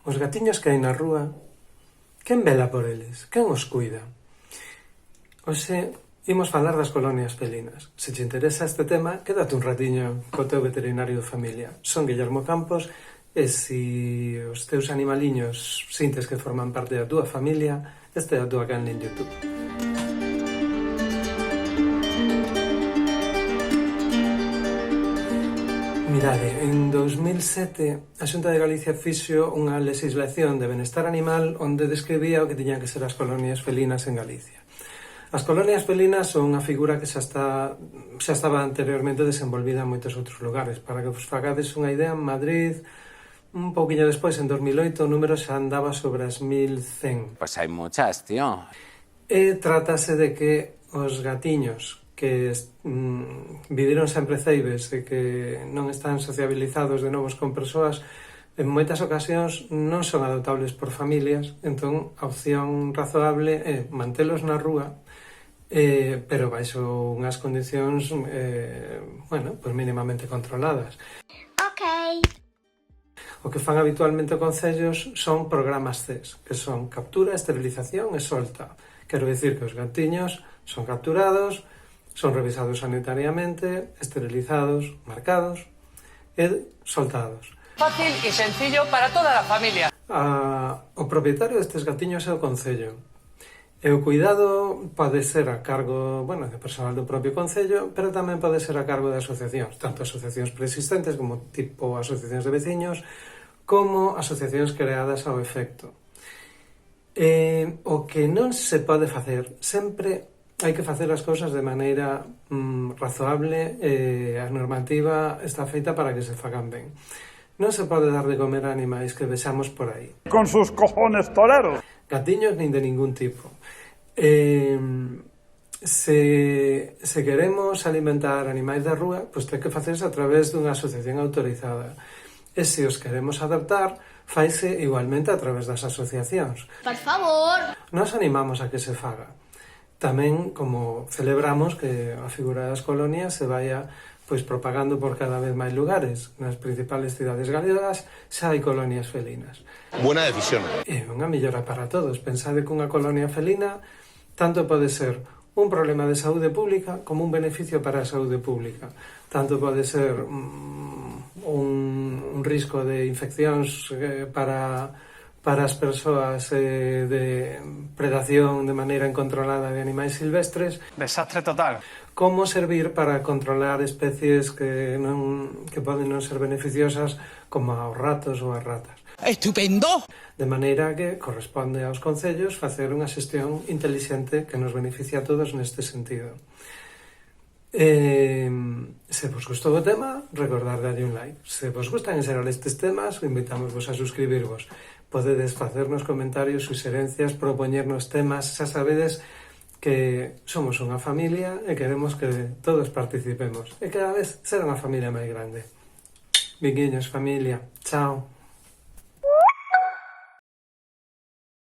Os gatiños que hai na rúa, quen vela por eles? Quen os cuida? Hoxe imos falar das colonias felinas. Se te interesa este tema, quédate un ratiño co teu veterinario de familia. Son Guillermo Campos e se os teus animaliños sintes que forman parte da túa familia, este é a túa canle en YouTube. Mirade, en 2007 a Xunta de Galicia fixo unha legislación de benestar animal onde describía o que tiñan que ser as colonias felinas en Galicia. As colonias felinas son unha figura que xa estaba anteriormente desenvolvida en moitos outros lugares. Para que vos fagades unha idea, en Madrid, un pouquiño despois, en 2008, o número xa andaba sobre as 1100. Pois hai muchas, tío. E trátase de que os gatiños que viviron sempre ceibes e que non están sociabilizados de novos con persoas, en moitas ocasións non son adoptables por familias, entón a opción razoable é mantelos na rúa, pero baixo unhas condicións, pues mínimamente controladas. Ok. O que fan habitualmente concellos son programas CES, que son captura, esterilización e solta. Quero dicir que os gatiños son capturados, son revisados sanitariamente, esterilizados, marcados e soltados. Fácil y sencillo para toda la familia. O propietario destes gatiños é o concello. E o cuidado pode ser a cargo, de persoal do propio concello, pero tamén pode ser a cargo de asociacións, tanto asociacións preexistentes como tipo asociacións de veciños, como asociacións creadas ao efecto. O que non se pode facer, sempre hai que facer as cousas de maneira razoable e a normativa está feita para que se fagan ben. Non se pode dar de comer a animais que vexamos por aí. Con sus cojones toreros. Gatiños nin de ningún tipo. Se queremos alimentar animais da rúa, pois ten que facerse a través dunha asociación autorizada. E se os queremos adaptar, faise igualmente a través das asociacións. Por favor. Nos animamos a que se faga. Tamén, como celebramos que a figura das colonias se vaya propagando por cada vez máis lugares. Nas principales cidades galegas xa hai colonias felinas. Buena decisión. É unha mellora para todos. Pensade que unha colonia felina tanto pode ser un problema de saúde pública como un beneficio para a saúde pública. Tanto pode ser un risco de infeccións para as persoas, de predación de maneira incontrolada de animais silvestres. Desastre total. Como servir para controlar especies que poden non ser beneficiosas, como aos ratos ou as ratas. ¡Estupendo! De maneira que corresponde aos concellos facer unha xestión intelixente que nos beneficia a todos neste sentido. Se vos gustou o tema, recordad darlle un like. Se vos gustan en xeral estes temas, invitámosvos a suscribirvos. Podedes facernos comentarios, suxerencias, propoñernos temas. Xa sabedes que somos unha familia e queremos que todos participemos. E cada vez ser unha familia máis grande. Vinguiños, familia. Chao.